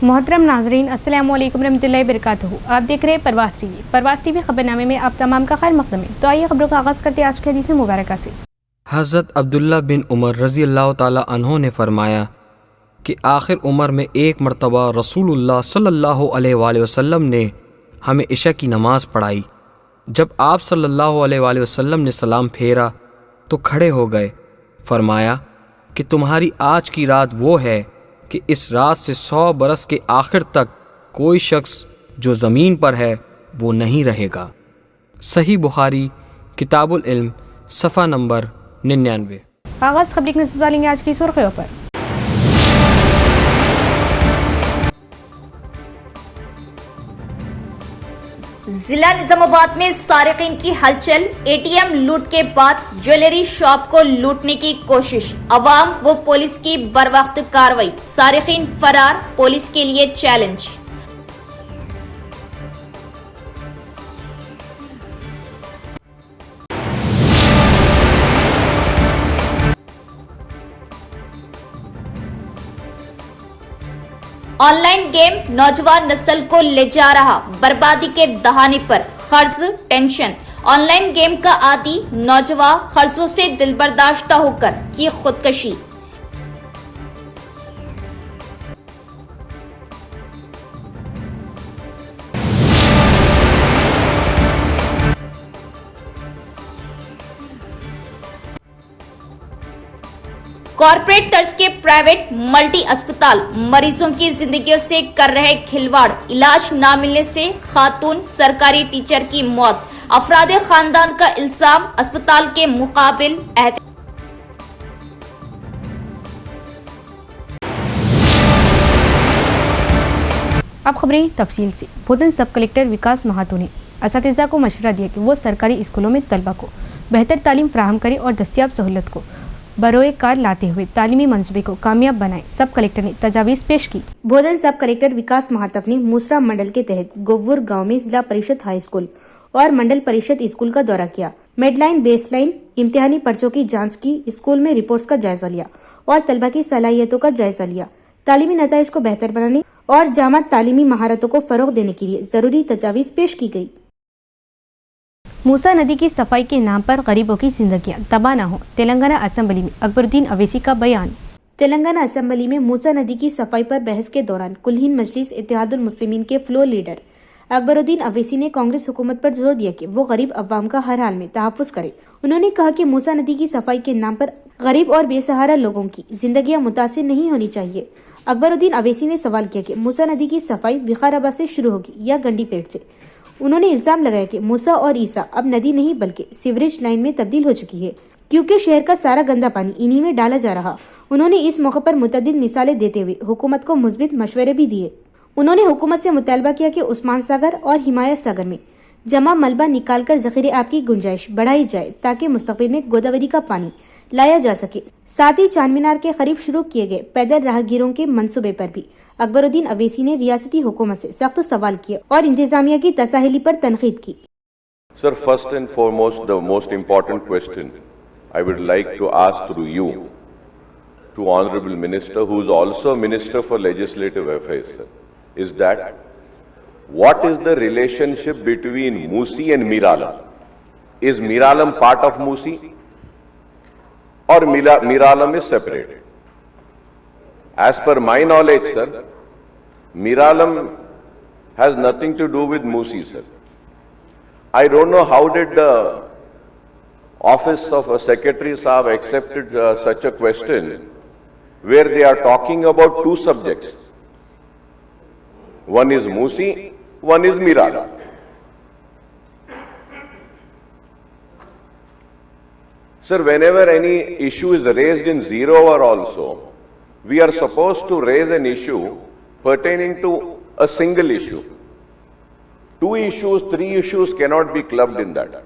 मोहतरम नाजरीन, अस्सलामु अलैकुम रहमतुल्लाहि बरकातहू। आप देख रहे हैं परवास टीवी खबरनामे में आप तमाम का खैर मक़दम है। तो आइए खबरों का आगाज़ करते हैं आज के हदीस मुबारक से। हज़रत अब्दुल्ला बिन उमर रज़ी अल्लाह ताला अन्हो ने फरमाया कि आखिर उम्र में एक मरतबा रसूलुल्लाह सल्लल्लाहु अलैहि वसल्लम ने हमें इशा की नमाज़ पढ़ाई। जब आप सल्लल्लाहु अलैहि वसल्लम ने सलाम फेरा तो खड़े हो गए। फरमाया कि तुम्हारी आज की रात वो है कि इस रात से 100 बरस के आखिर तक कोई शख्स जो ज़मीन पर है वो नहीं रहेगा। सही बुखारी किताबुल इल्म सफ़ा नंबर 99। आगाज़ खबरी की नज़र डालेंगे आज की सुर्खियों पर। जिला निजामाबाद में सारिकीन की हलचल, एटीएम लूट के बाद ज्वेलरी शॉप को लूटने की कोशिश, अवाम व पुलिस की बरवक्त कार्रवाई, सारिकीन फरार, पुलिस के लिए चैलेंज। ऑनलाइन गेम नौजवान नस्ल को ले जा रहा बर्बादी के दहाने पर, कर्ज टेंशन, ऑनलाइन गेम का आदी नौजवान कर्जों से दिलबर्दाश्ता होकर की खुदकशी। कॉर्पोरेट तर्ज के प्राइवेट मल्टी अस्पताल मरीजों की जिंदगियों से कर रहे खिलवाड़, इलाज न मिलने से खातून सरकारी टीचर की मौत, अफराद खानदान का इल्जाम, अस्पताल के मुकाबिल अब खबरें तफसील से। भोदन सब कलेक्टर विकास महातो ने असातिज़ा को मशवरा दिया कि वो सरकारी स्कूलों में तलबा को बेहतर तालीम फराहम करें और दस्तियाब सहूलत को बरोए कार लाते हुए तालीमी मंसूबे को कामयाब बनाए। सब कलेक्टर ने तजावीज़ पेश की। भोदन सब कलेक्टर विकास महातव ने मूसरा मंडल के तहत गोव्वुर गांव में जिला परिषद हाई स्कूल और मंडल परिषद स्कूल का दौरा किया। मेडलाइन बेसलाइन इम्तिहानी पर्चों की जांच की, स्कूल में रिपोर्ट्स का जायजा लिया और तलबा की सलाहियतों का जायजा लिया। तालीमी नताइज को बेहतर बनाने और जामत तालीमी महारतों को फरोग देने के लिए जरूरी तजावीज़ पेश की गयी। मूसा नदी की सफाई के नाम पर गरीबों की जिंदगियां तबाह न हो, तेलंगाना असेंबली में अकबरुद्दीन अवैसी का बयान। तेलंगाना असेंबली में मूसा नदी की सफाई पर बहस के दौरान कुल्हीन मजलिस इत्तेहादुल मुस्लिमीन के फ्लोर लीडर अकबरुद्दीन अवैसी ने कांग्रेस हुकूमत पर जोर दिया कि वो गरीब अवाम का हर हाल में तहफ़्फ़ुज़ करे। उन्होंने कहा कि मूसा नदी की सफाई के नाम पर गरीब और बेसहारा लोगों की जिंदगियां मुतासिर नहीं होनी चाहिए। अकबरुद्दीन अवैसी ने सवाल किया कि मूसा नदी की सफाई विकाराबाद से शुरू होगी या गंडी पेट से। उन्होंने इल्जाम लगाया कि मूसा और ईसा अब नदी नहीं बल्कि सीवरेज लाइन में तब्दील हो चुकी है, क्योंकि शहर का सारा गंदा पानी इन्हीं में डाला जा रहा। उन्होंने इस मौके पर मुतअद्दिद मिसालें देते हुए हुकूमत को मुस्बित मशवरे भी दिए। उन्होंने हुकूमत से मुतालबा किया कि उस्मान सागर और हिमायत सागर में जमा मलबा निकालकर ज़ख़ीरे आब की गुंजाइश बढ़ाई जाए ताकि मुस्तक़बिल में गोदावरी का पानी लाया जा सके। साथ ही चांद मीनार के करीब शुरू किए गए पैदल राहगीरों के मंसूबे पर भी अकबरुद्दीन अवैसी ने रियासती हुकूमत से सख्त सवाल किए और इंतजामिया की तसाहिली पर तनकीद की। Sir, first and foremost, the most important question I would like to ask through you to Honorable Minister, who is also Minister for Legislative Affairs, sir, is that what is the relationship between Musi and Miralam? Is Miralam part of Musi or Miralam is separate? As per my knowledge, sir, Miralam has nothing to do with Musi, sir. I don't know how did the office of a secretary sahab accepted such a question where they are talking about two subjects. One is Musi, one is Miralam. Sir, whenever any issue is raised in 0 hour also, we are supposed to raise an issue pertaining to a single issue. 2 issues, 3 issues cannot be clubbed in that.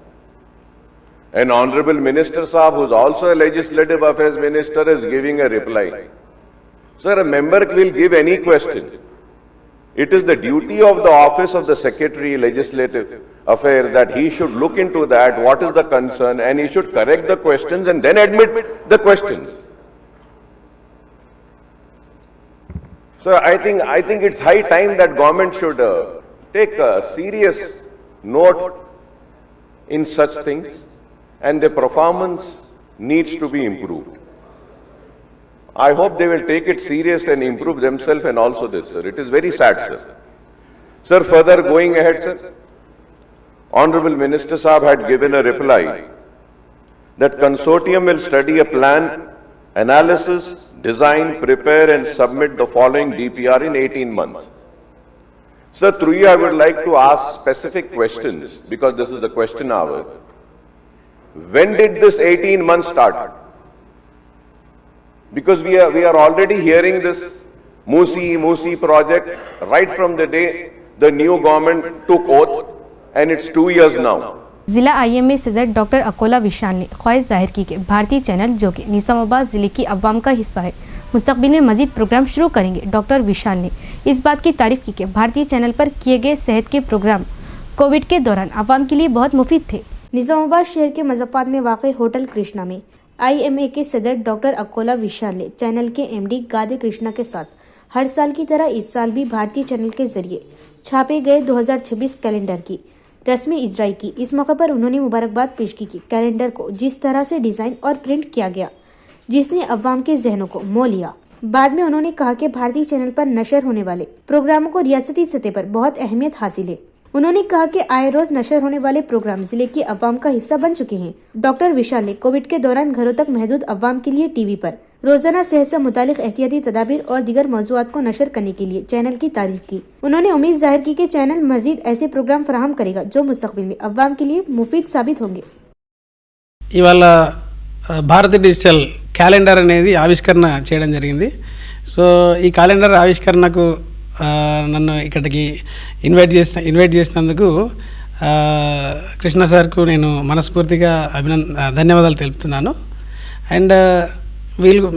An Honorable Minister Sahab, who is also a Legislative Affairs Minister, is giving a reply. Sir, a member will give any question. It is the duty of the office of the Secretary, Legislative Affairs, that he should look into that, what is the concern, and he should correct the questions and then admit the questions. So I think it's high time that government should take a serious note in such things, and the performance needs to be improved. I hope they will take it serious and improve themselves and also this, sir. It is very sad, sir. Sir, further going ahead, sir, Honorable Minister Saab had given a reply that consortium will study a plan, analysis, design, prepare and submit the following DPR in 18 months. Sir, through you I would like to ask specific questions because this is the question hour. When did this 18 months start? Because we are already hearing this Musi project right from the day the new government took oath, and it's 2 years now. जिला IMA सदर doctor Akola विशाल ने ख्वाहिश जाहिर की कि भारतीय channel जो कि निजामाबाद जिले की अवाम का हिस्सा है मुस्तकबिल में मजीद प्रोग्राम शुरू करेंगे। डॉक्टर विशाल ने इस बात की तारीफ की कि भारतीय चैनल पर किए गए सेहत के प्रोग्राम कोविड के दौरान अवाम के लिए बहुत मुफीद थे। निजामाबाद शहर के मज़फ़्फ़रात में वाक़ होटल कृष्णा में IMA के सदर डॉक्टर अकोला विशाल ने चैनल के MD गादे कृष्णा के साथ हर साल की तरह इस साल भी भारतीय चैनल के जरिए छापे गए 2026 कैलेंडर की रस्मी इजराई की। इस मौके पर उन्होंने मुबारकबाद पेश की कि कैलेंडर को जिस तरह से डिज़ाइन और प्रिंट किया गया जिसने अवाम के जहनों को मोह लिया। बाद में उन्होंने कहा कि भारतीय चैनल पर नशर होने वाले प्रोग्रामों को रियासती सतह पर बहुत अहमियत हासिल है। उन्होंने कहा कि आए रोज नशर होने वाले प्रोग्राम जिले की अवाम का हिस्सा बन चुके हैं। डॉक्टर विशाल ने कोविड के दौरान घरों तक महदूद अवाम के लिए टीवी पर रोजाना सेहत से मुतालिक एहतियाती तदाबीर और दीगर मौज़ूआत को नशर करने के लिए चैनल की तारीफ की। उन्होंने उम्मीद जाहिर की कि चैनल मजीद ऐसे प्रोग्राम फराहम करेगा जो मुस्तकबिल में अवाम के लिए मुफीद साबित होंगे। ఇవాళ భారత్ డిజిటల్ క్యాలెండర్ అనేది ఆవిష్కరణ చేయడం జరిగింది. సో ఈ క్యాలెండర్ ఆవిష్కరణకు నన్ను ఇక్కడికి ఇన్వైట్ చేసినందుకు కృష్ణ సార్కు నేను మనస్ఫూర్తిగా ధన్యవాదాలు తెలుపుతున్నాను. అండ్ వీళ్ళు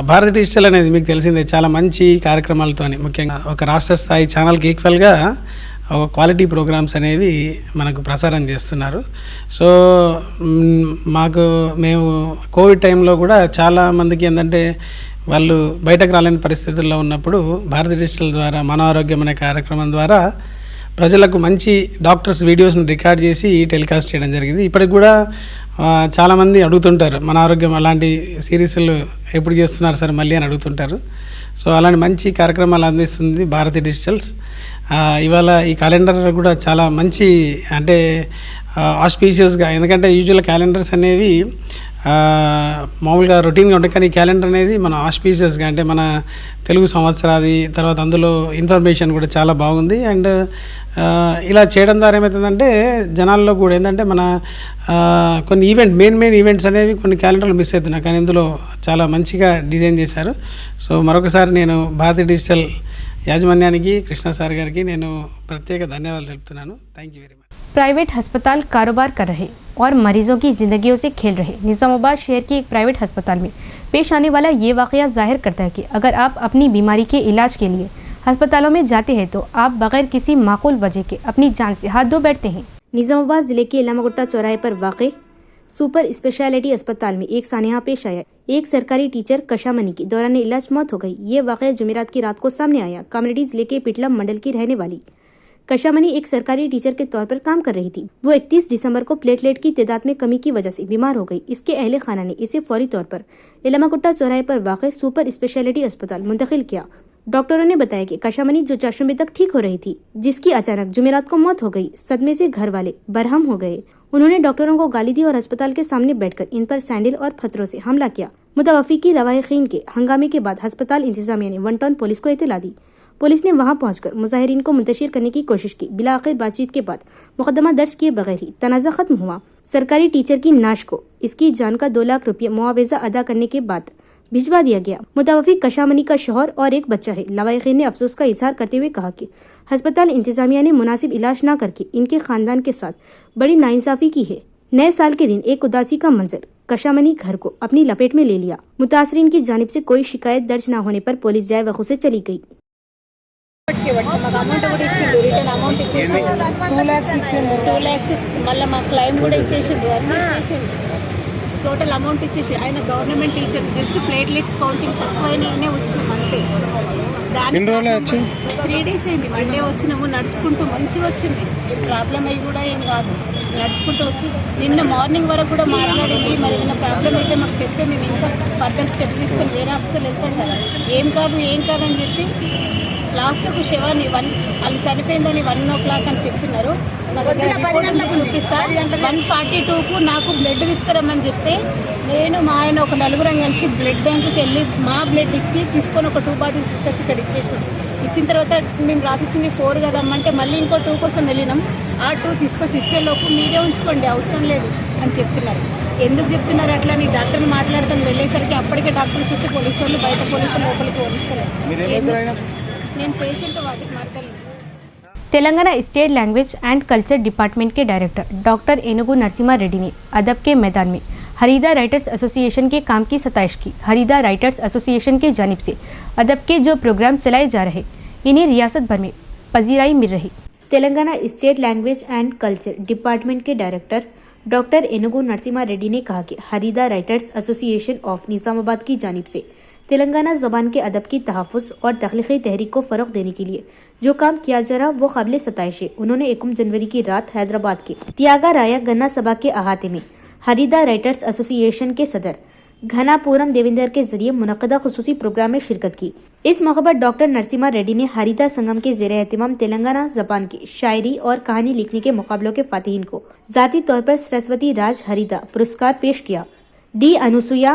భారత్ డిజిటల్ అనేది మీకు తెలిసిందే చాలా మంచి కార్యక్రమాలతోని ముఖ్యంగా ఒక రాష్ట్ర స్థాయి ఛానల్కి ఈక్వల్గా ఒక క్వాలిటీ ప్రోగ్రామ్స్ అనేవి మనకు ప్రసారం చేస్తున్నారు. సో మేము కోవిడ్ టైంలో కూడా చాలామందికి ఏంటంటే వాళ్ళు బయటకు రాలేని పరిస్థితుల్లో ఉన్నప్పుడు భారత డిజిటల్ ద్వారా మన ఆరోగ్యం అనే కార్యక్రమం ద్వారా ప్రజలకు మంచి డాక్టర్స్ వీడియోస్ని రికార్డ్ చేసి టెలికాస్ట్ చేయడం జరిగింది. ఇప్పటికి కూడా చాలామంది అడుగుతుంటారు మన ఆరోగ్యం అలాంటి సిరీస్లు ఎప్పుడు చేస్తున్నారు సార్ మళ్ళీ అని అడుగుతుంటారు. సో అలాంటి మంచి కార్యక్రమాలు అందిస్తుంది భారతీ డిజిటల్స్. ఇవాళ ఈ క్యాలెండర్ కూడా చాలా మంచి అంటే ఆస్పీషియస్గా, ఎందుకంటే యూజువల్ క్యాలెండర్స్ అనేవి మామూలుగా రొటీన్గా ఉంటాయి, కానీ ఈ క్యాలెండర్ అనేది మన ఆస్పీషియస్గా అంటే మన తెలుగు సంవత్సరాది తర్వాత అందులో ఇన్ఫర్మేషన్ కూడా చాలా బాగుంది. అండ్ ఇలా చేయడం ద్వారా ఏమవుతుందంటే జనాల్లో కూడా ఏంటంటే మన కొన్ని మెయిన్ ఈవెంట్స్ అనేవి కొన్ని క్యాలెండర్లు మిస్ అవుతున్నాయి, కానీ ఇందులో చాలా మంచిగా డిజైన్ చేశారు. సో మరొకసారి నేను భారతీ డిజిటల్ యాజమాన్యానికి కృష్ణ సార్ గారికి నేను ప్రత్యేక ధన్యవాదాలు తెలుపుతున్నాను. Thank you very much. Private अस्पताल कारोबार कर रहे और मरीजों की जिंदगियों से खेल रहे निजामाबाद शहर के एक प्राइवेट अस्पताल में पेश आने वाला ये वाकया जाहिर करता है कि अगर आप अपनी बीमारी के इलाज के लिए अस्पतालों में जाते हैं तो आप बगैर किसी माकूल वजह के अपनी जान से हाथ धो बैठते हैं। निजामाबाद जिले के इलामागुट्टा चौराहे पर वाक़े सुपर स्पेशलिटी अस्पताल में एक सानेहा पेश आया। एक सरकारी टीचर कशामनी की दौरान इलाज मौत हो गई। ये वाकया जुमेरात की रात को सामने आया। कामरेडी जिले के पिटलम मंडल की रहने वाली कशामनी एक सरकारी टीचर के तौर पर काम कर रही थी। वो 31 दिसंबर को प्लेटलेट की तादाद में कमी की वजह से बीमार हो गई। इसके अहले खाना ने इसे फौरी तौर पर इलामागुट्टा चौराहे पर वाक़े सुपर स्पेशलिटी अस्पताल मुंतकिल किया। डॉक्टरों ने बताया कि कशामनी जो चाशुंबे तक ठीक हो रही थी, जिसकी अचानक जुमेरात को मौत हो गई। सदमे से घर वाले बरहम हो गए। उन्होंने डॉक्टरों को गाली दी और अस्पताल के सामने बैठकर इन पर सैंडल और पत्थरों से हमला किया। मुतवफ़ी की लवाहिकीन के हंगामे के बाद अस्पताल इंतजामिया ने 1 टन पुलिस को इत्तला दी। पुलिस ने वहां पहुंचकर मुजाहिरीन को मुंतशिर करने की कोशिश की। बिला आखिर बातचीत के बाद मुकदमा दर्ज किए बगैर ही तनाज़ा खत्म हुआ। सरकारी टीचर की नाश को इसकी जान का 2 लाख रुपये मुआवजा अदा करने के बाद भिजवा दिया गया। मुतवफ़ी कशामनी का शौहर और एक बच्चा है। लवाहिकीन ने अफसोस का इजहार करते हुए कहा कि अस्पताल इंतजामिया ने मुनासिब इलाज न करके इनके खानदान के साथ बड़ी नाइंसाफ़ी की है। नए साल के दिन एक उदासी का मंजर कशामनी घर को अपनी लपेट में ले लिया। मुतासरीन की जानिब से कोई शिकायत दर्ज न होने पर पुलिस जाए वखू से चली गई। మాకు అమౌంట్ కూడా ఇచ్చిండు, రిటర్న్ అమౌంట్ ఇచ్చేసి 2 lakhs ఇచ్చిండు. 2 lakhs మళ్ళీ మా క్లైమ్ కూడా ఇచ్చేసిండు. అన్నీ ఇచ్చేసిండు. టోటల్ అమౌంట్ ఇచ్చేసి ఆయన government teacher just platelets counting తక్కువైనా వచ్చినాం అంతే. ఎన్ని రోజులు వచ్చి 3 days అయింది. మండే వచ్చినాము నడుచుకుంటూ మంచిగా వచ్చింది. ప్రాబ్లం అయ్యి కూడా ఏం కాదు, నడుచుకుంటూ వచ్చి నిన్న మార్నింగ్ వరకు కూడా మాట్లాడింది. మరి ఏదైనా ప్రాబ్లం అయితే మాకు చెప్తే మేము ఇంకా ఫర్దర్ స్టెప్ తీసుకొని వేరే హాస్పిటల్ వెళ్తాం కదా. ఏం కాదని చెప్పి లాస్ట్కు శవాన్ని వాళ్ళు చనిపోయిందని 1 o'clock అని చెప్తున్నారు. చూపిస్తా 1:42కు నాకు బ్లడ్ తీసుకురమ్మని చెప్తే నేను మా ఆయన ఒక నలుగురం కలిసి బ్లడ్ బ్యాంకుకి వెళ్ళి మా బ్లడ్ ఇచ్చి తీసుకొని ఒక 2 bottles తీసుకొచ్చి ఇక్కడ ఇచ్చేసాం. ఇచ్చిన తర్వాత మేము రాసిచ్చింది 4 కదమ్మంటే మళ్ళీ ఇంకో 2 కోసం వెళ్ళినాం. ఆ 2 తీసుకొచ్చి ఇచ్చేలోపు మీరే ఉంచుకోండి అవసరం లేదు అని చెప్తున్నారు. ఎందుకు చెప్తున్నారు అట్లా అని డాక్టర్ని మాట్లాడతాను వెళ్ళేసరికి అప్పటికే డాక్టర్ చుట్టూ పోలీసు వాళ్ళు బయట పోలీసులు లోపలికి వస్తారు. నేను పేషెంట్ వాటికి మార్కలు. Telangana state language and culture department के डायरेक्टर डॉक्टर एनुगु नरसिम्हा रेड्डी ने अदब के मैदान में हरीदा राइटर्स एसोसिएशन के काम की सताइश की। हरीदा राइटर्स एसोसिएशन की जानिब से अदब के जो प्रोग्राम चलाए जा रहे इन्हें रियासत भर में पजीराई मिल रही। Telangana state language and culture department के डायरेक्टर डॉक्टर एनुगु नरसिम्हा रेड्डी ने कहा कि हरीदा राइटर्स एसोसिएशन ऑफ निजामाबाद की जानिब से तेलंगाना ज़बान के अदब की तहफ़्फ़ुज़ और तख्लीक़ी तहरीक को फ़रोग़ देने के लिए जो काम किया जा रहा वो काबिल सताइश है। उन्होंने 21 जनवरी की रात हैदराबाद के त्यागा राया गन्ना सभा के अहाते में हरीदा राइटर्स एसोसिएशन के सदर घनापुरम देवेंद्र के जरिए मुनक़दा खुसूसी प्रोग्राम में शिरकत की। इस मौके पर डॉक्टर नरसिम्हा रेड्डी ने हरीदा संगम के ज़ेरे एहतिमाम तेलंगाना ज़बान की शायरी और कहानी लिखने के मुकाबलों के फ़ातिहीन को ज़ाती तौर पर सरस्वती राज हरीदा पुरस्कार पेश किया। डी अनुसुया,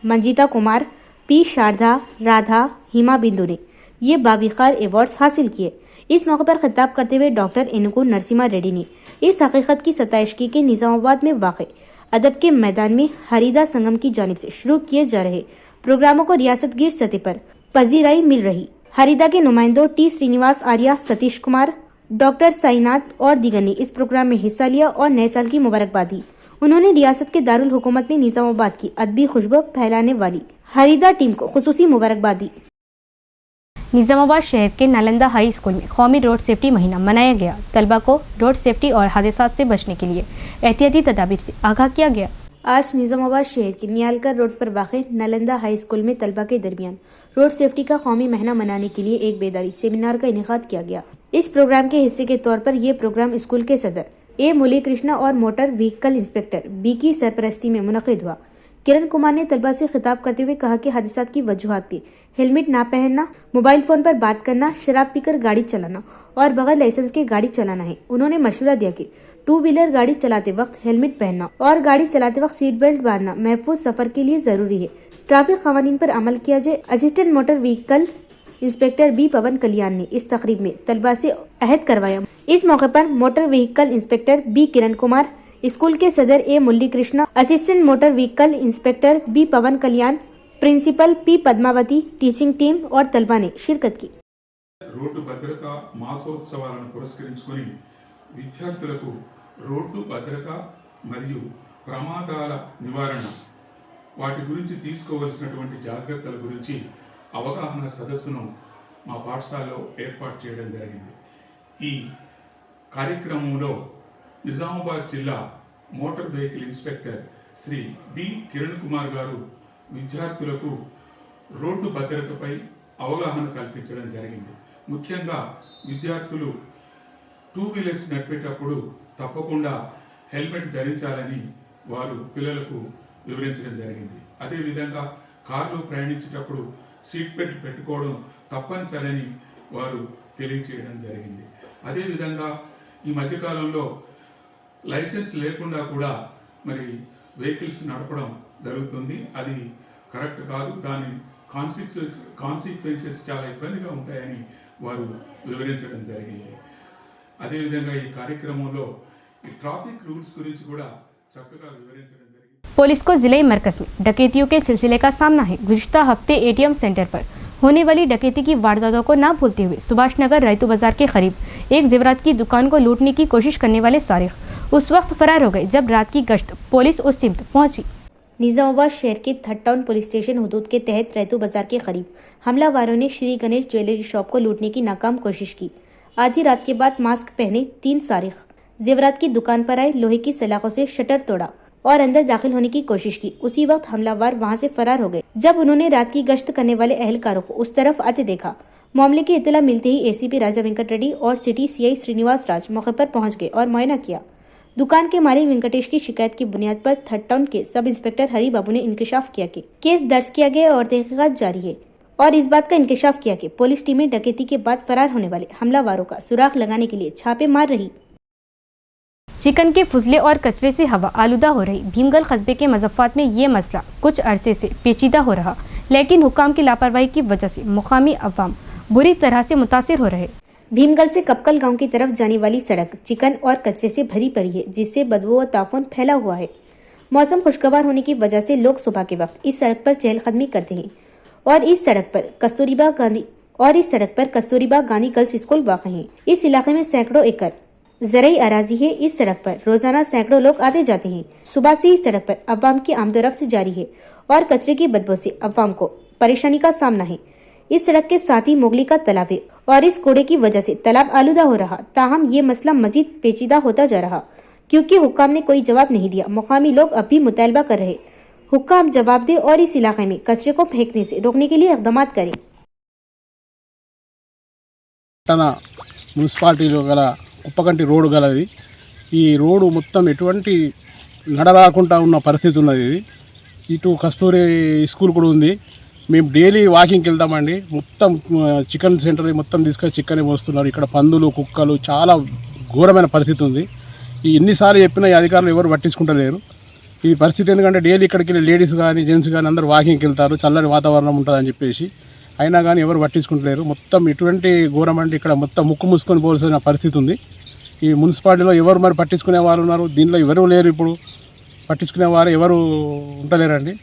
मंजिता कुमार, पी शारदा, राधा, हिमा बिंदु ने ये बाविकार अवार्ड्स हासिल किए। इस मौके पर खिताब करते हुए डॉक्टर एनुगु नरसिम्हा रेड्डी ने इस हकीकत की सताइश की कि निजामाबाद में वाक़ई अदब के मैदान में हरीदा संगम की जानिब से शुरू किए जा रहे प्रोग्रामों को रियासतगीर सतह पर पजीराई मिल रही। हरीदा के नुमाइंदों टी श्रीनिवास आर्या, सतीश कुमार, डॉक्टर साईनाथ और दीगर ने इस प्रोग्राम में हिस्सा लिया और नए साल की मुबारकबाद दी। उन्होंने रियासत के दारुल हुकूमत में निजामाबाद की अदबी खुशबू फैलाने वाली हरीदा टीम को खुसूसी मुबारकबाद दी। निजामाबाद शहर के नालंदा हाई स्कूल में कौमी रोड सेफ्टी महीना मनाया गया। तलबा को रोड सेफ्टी और हादसात से बचने के लिए एहतियाती तदाबीर से आगाह किया गया। आज निजामाबाद शहर के नियालकर रोड पर वाक़े नालंदा हाई स्कूल में तलबा के दरमियान रोड सेफ्टी का कौमी महीना मनाने के लिए एक बेदारी सेमिनार का इनेकाद किया गया। इस प्रोग्राम के हिस्से के तौर पर यह प्रोग्राम स्कूल के सदर ए मुरली कृष्णा और मोटर व्हीकल इंस्पेक्टर बी की सरपरस्ती में मुनक़िद हुआ। किरण कुमार ने तलबा से खिताब करते हुए कहा कि हादसात की वजूहात भी हेलमेट ना पहनना, मोबाइल फोन पर बात करना, शराब पीकर गाड़ी चलाना और बगैर लाइसेंस के गाड़ी चलाना है। उन्होंने मशवरा दिया कि 2 व्हीलर गाड़ी चलाते वक्त हेलमेट पहनना और गाड़ी चलाते वक्त सीट बेल्ट बांधना महफूज सफर के लिए जरूरी है। ट्रैफिक कवानीन पर अमल किया जाए। Assistant motor vehicle inspector B Pawan Kalyan ने इस तकरीब में तलबा से अहद करवाया। इस मौके पर motor vehicle inspector B Kiran Kumar, school के सदर A Murali Krishna, assistant motor vehicle inspector B Pawan Kalyan, principal P Padmavati, teaching team और तलबा ने शिरकत की। రోడ్డు భద్రత మాసోత్సవాలను పురస్కరించుకొని విద్యార్థులకు రోడ్డు భద్రత మరియు ప్రమాదాల నివారణ వాటి గురించి తీసుకోవాల్సినటువంటి జాగ్రత్తల గురించి అవగాహన సదస్సును మా పాఠశాలలో ఏర్పాటు చేయడం జరిగింది। ఈ కార్యక్రమంలో నిజామాబాద్ జిల్లా motor vehicle inspector Shri B Kiran Kumar గారు విద్యార్థులకు రోడ్డు భద్రతపై అవగాహన కల్పించడం జరిగింది। ముఖ్యంగా విద్యార్థులు 2 వీలర్స్ నడిపేటప్పుడు తప్పకుండా హెల్మెట్ ధరించాలని వారు పిల్లలకు వివరించడం జరిగింది। అదేవిధంగా కారులో ప్రయాణించేటప్పుడు సీట్ బెల్ట్ పెట్టుకోవడం తప్పనిసరని వారు తెలియచేయడం జరిగింది। అదేవిధంగా ఈ మధ్యకాలంలో లైసెన్స్ లేకుండా కూడా మరి వెహికల్స్ నడపడం జరుగుతుంది। అది కరెక్ట్ కాదు, దాని కాన్సిక్వెన్సెస్ చాలా ఇబ్బందిగా ఉంటాయని వారు వివరించడం జరిగింది। అదేవిధంగా ఈ కార్యక్రమంలో ఈ ట్రాఫిక్ రూల్స్ గురించి కూడా చక్కగా వివరించడం జరిగింది। पुलिस को जिले मरकज में डकैतियों के सिलसिले का सामना है। गुज़िश्ता हफ्ते एटीएम सेंटर पर होने वाली डकैती की वारदातों को न भूलते हुए सुभाष नगर रैतू बाजार के करीब एक जेवरात की दुकान को लूटने की कोशिश करने वाले सारिक उस वक्त फरार हो गए जब रात की गश्त पुलिस उस सिमत पहुंची। निजामाबाद शहर के थर्ड टाउन पुलिस स्टेशन हुदूद के तहत रैतू बाजार के करीब हमलावरों ने श्री गणेश ज्वेलरी शॉप को लूटने की नाकाम कोशिश की। आधी रात के बाद मास्क पहने 3 सारिक जेवरात की दुकान पर आए, लोहे की सलाखों से शटर तोड़ा और अंदर दाखिल होने की कोशिश की। उसी वक्त हमलावर वहां से फरार हो गए। जब उन्होंने रात की गश्त करने वाले अहलकारों को उस तरफ आते देखा, मामले की इत्तला मिलते ही एसीपी राजा वेंकट रेड्डी और सिटी सीआई श्रीनिवास राज मौके पर पहुंच गए और मुआयना किया। दुकान के मालिक वेंकटेश की शिकायत की बुनियाद पर थर्ड टाउन के सब इंस्पेक्टर हरी बाबू ने इंकशाफ किया कि केस दर्ज किया गया और तहकीकात जारी है, और इस बात का इंकशाफ किया कि पुलिस टीमें डकैती के बाद फरार होने वाले हमलावरों का सुराग लगाने के लिए छापे मार रही। चिकन के फुजले और कचरे से हवा आलूदा हो रही। भीमगल कस्बे के मज़फ़्फ़ात में ये मसला कुछ अरसे से पेचीदा हो रहा, लेकिन हुकाम की लापरवाही की वजह से मुकामी अवाम बुरी तरह से मुतासिर हो रहे। भीमगल से कपकल गांव की तरफ जाने वाली सड़क चिकन और कचरे से भरी पड़ी है, जिससे बदबू और ताफून फैला हुआ है। मौसम खुशगवार होने की वजह से लोग सुबह के वक्त इस सड़क पर चहलकदमी करते हैं और इस सड़क पर कस्तूरबा गांधी गर्ल्स स्कूल वाक़ है। इस इलाके में सैकड़ों एकड़ ज़रई अराजी है। इस सड़क पर रोजाना सैकड़ों लोग आते जाते हैं। सुबह से इस सड़क पर अवाम की आमदोरफ्त जारी है और कचरे की बदबू से अवाम को परेशानी का सामना है। इस सड़क के साथ ही मोगली का तालाब है और इस कूड़े की वजह से तालाब आलूदा हो रहा। ताहम ये मसला मजीद पेचीदा होता जा रहा, क्योंकि हुक्काम ने कोई जवाब नहीं दिया। मुकामी लोग अब भी मुतालबा कर रहे, हुक्काम जवाब दे और इस इलाके में कचरे को फेंकने से रोकने के लिए इक़दाम करें। మున్సిపాలిటీలో గల కుప్పకంటి రోడ్డు గలది. ఈ రోడ్డు మొత్తం ఎటువంటి నడరాకుండా ఉన్న పరిస్థితి ఉన్నది. ఇది ఇటు కస్తూరి స్కూల్ కూడా ఉంది. మేము డైలీ వాకింగ్కి వెళ్తామండి. మొత్తం చికెన్ సెంటర్ మొత్తం తీసుకొని చికెన్ వస్తున్నారు. ఇక్కడ పందులు కుక్కలు చాలా ఘోరమైన పరిస్థితి ఉంది. ఈ ఎన్నిసార్లు చెప్పినా ఈ అధికారులు ఎవరు పట్టించుకుంటలేరు ఈ పరిస్థితి. ఎందుకంటే డైలీ ఇక్కడికి లేడీస్ కానీ జెంట్స్ కానీ అందరూ వాకింగ్కి వెళ్తారు, చల్లని వాతావరణం ఉంటుందని చెప్పేసి. అయినా కానీ ఎవరు పట్టించుకుంటలేరు. మొత్తం ఇటువంటి ఘోరం అంటే ఇక్కడ మొత్తం ముక్కు మూసుకొని పోవాల్సిన పరిస్థితి ఉంది. ఈ మున్సిపాలిటీలో ఎవరు మరి పట్టించుకునే వారు ఉన్నారు? దీనిలో ఎవరు లేరు. ఇప్పుడు పట్టించుకునేవారు ఎవరు ఉండలేరండి.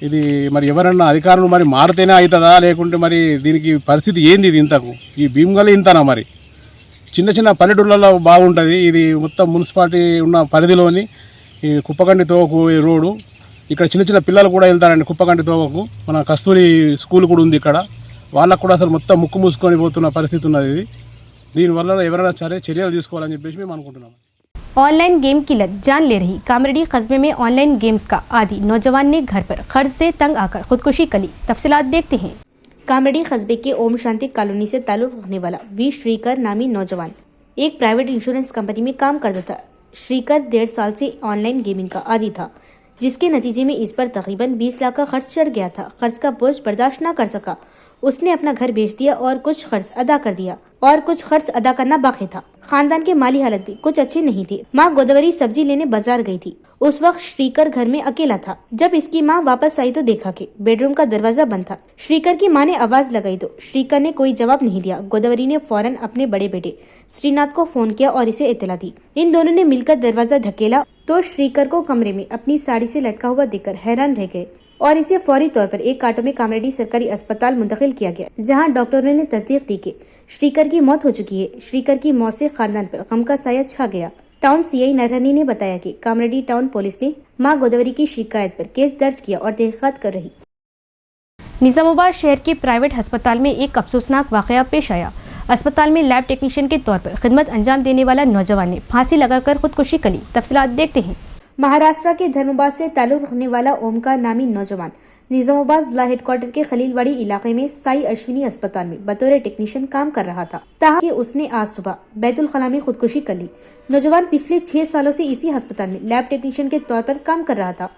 ఇది మరి ఎవరన్నా అధికారులు మరి మారితేనే అవుతుందా, లేకుంటే మరి దీనికి పరిస్థితి ఏంది? ఇది ఇంతకు ఈ భీమగల్ ఇంతనా? మరి చిన్న చిన్న పల్లెటూళ్ళలో బాగుంటుంది. ఇది మొత్తం మున్సిపాలిటీ ఉన్న పరిధిలోని ఈ కుప్పకండి తోవకు ఈ రోడ్డు. ఇక్కడ చిన్న చిన్న పిల్లలు కూడా వెళ్తారండి కుప్పకండి తోవకు. మన కస్తూరి స్కూల్ కూడా ఉంది ఇక్కడ. వాళ్ళకు కూడా అసలు మొత్తం ముక్కు మూసుకొని పోతున్న పరిస్థితి ఉన్నది. ఇది దీనివల్ల ఎవరైనా సరే చర్యలు తీసుకోవాలని చెప్పేసి మేము అనుకుంటున్నాం. ऑनलाइन गेम की लत जान ले रही। कामरेडी कस्बे में ऑनलाइन गेम्स का आदी नौजवान ने घर पर खर्च से तंग आकर खुदकुशी कर ली। तफसीलात देखते हैं। कामरेडी कस्बे के ओम शांति कॉलोनी से ताल्लुक रखने वाला वी श्रीकर नामी नौजवान एक प्राइवेट इंश्योरेंस कंपनी में काम करता था। श्रीकर 1.5 साल से ऑनलाइन गेमिंग का आदी था, जिसके नतीजे में इस पर तकरीबन 20 लाख का खर्च चढ़ गया था। खर्च का बोझ बर्दाश्त न कर सका, उसने अपना घर बेच दिया और कुछ खर्च अदा कर दिया और कुछ खर्च अदा करना बाकी था। खानदान के माली हालत भी कुछ अच्छे नहीं थे। माँ गोदावरी सब्जी लेने बाजार गई थी। उस वक्त श्रीकर घर में अकेला था। जब इसकी माँ वापस आई तो देखा कि बेडरूम का दरवाजा बंद था। श्रीकर की माँ ने आवाज लगाई तो श्रीकर ने कोई जवाब नहीं दिया। गोदावरी ने फौरन अपने बड़े बेटे श्रीनाथ को फोन किया और इसे इत्तला दी। इन दोनों ने मिलकर दरवाजा ढकेला तो श्रीकर को कमरे में अपनी साड़ी से लटका हुआ देखकर हैरान रह गए और इसे फौरी तौर पर एक कार्टो में कामरेडी सरकारी अस्पताल मुंतकिल किया गया, जहां डॉक्टरों ने तस्दीक दी कि श्रीकर की मौत हो चुकी है। श्रीकर की मौत से खानदान पर गम का साया छा गया। टाउन सीआई नरहनी ने बताया कि कामरेडी टाउन पुलिस ने मां गोदावरी की शिकायत पर केस दर्ज किया और तहकीकात कर रही। निजामाबाद शहर के प्राइवेट अस्पताल में एक अफसोसनाक वाकया पेश आया। अस्पताल में लैब टेक्नीशियन के तौर पर खिदमत अंजाम देने वाला नौजवान ने फांसी लगाकर खुदकुशी कर ली। तफसीलात देखते हैं। महाराष्ट्र के धर्मबाद से ताल्लुक रखने वाला ओमकार नामी नौजवान निजामाबाद जिला हेडक्वार्टर के खलीलवाड़ी इलाके में साई अश्विनी अस्पताल में बतौर टेक्नीशियन काम कर रहा था। ताकि उसने आज सुबह बैतुल खला में खुदकुशी कर ली। नौजवान पिछले 6 सालों से इसी अस्पताल में लैब टेक्नीशियन के तौर पर काम कर रहा था।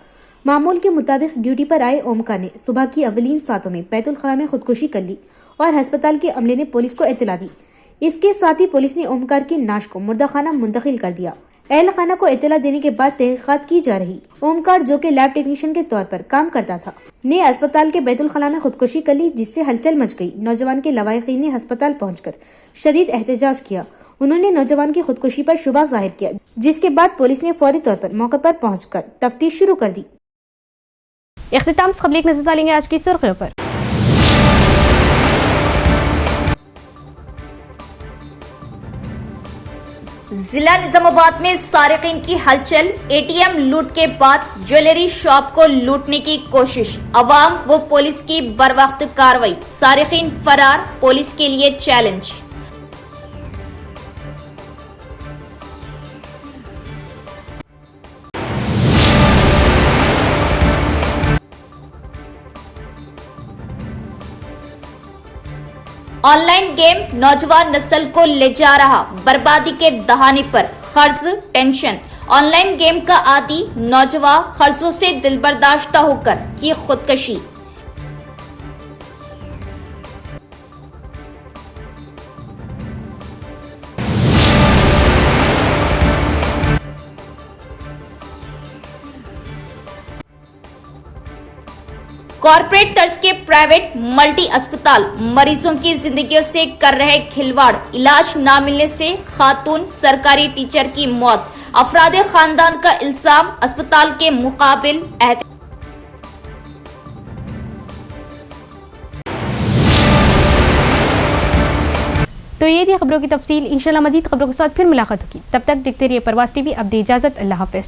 मामूल के मुताबिक ड्यूटी पर आए ओमकार ने सुबह की अवलीन सातों में बैतुल खला में खुदकुशी कर ली और अस्पताल के अमले ने पुलिस को इत्तला दी। इसके साथ ही पुलिस ने ओमकार की नाश को मुर्दाखाना मुंतकिल कर दिया। एहल खाना को इत्तला देने के बाद तहकीकात की जा रही। ओमकार, जो कि लैब टेक्नीशियन के तौर पर काम करता था, ने अस्पताल के बैतुल खला में खुदकुशी कर ली, जिससे हलचल मच गई। नौजवान के लवाहिकीन ने अस्पताल पहुंचकर शदीद एहतजाज किया। उन्होंने नौजवान की खुदकुशी पर शुबा जाहिर किया, जिसके बाद पुलिस ने फौरी तौर पर मौके पर पहुंचकर तफ्तीश शुरू कर दी। इख्तिताम से खबर एक नजर डालेंगे आज की सुर्खियों पर। जिला निजामाबाद में सारिकीन की हलचल। एटीएम लूट के बाद ज्वेलरी शॉप को लूटने की कोशिश। अवाम व पुलिस की बरवक्त कार्रवाई। सारिकीन फरार, पुलिस के लिए चैलेंज। ऑनलाइन गेम नौजवान नस्ल को ले जा रहा बर्बादी के दहाने पर। कर्ज, टेंशन, ऑनलाइन गेम का आदी नौजवान कर्जों से दिलबर्दाश्ता होकर की खुदकशी। कॉर्पोरेट तर्ज के प्राइवेट मल्टी अस्पताल मरीजों की जिंदगियों से कर रहे खिलवाड़। इलाज न मिलने से खातून सरकारी टीचर की मौत। अफरादे खानदान का इल्जाम, अस्पताल के मुकाबिल तो ये थी खबरों की तफसील। इंशाल्लाह मजीद खबरों के साथ फिर मुलाकात होगी। तब तक देखते रहिए प्रवास टीवी। अब दे इजाजत। अल्लाह हाफिज।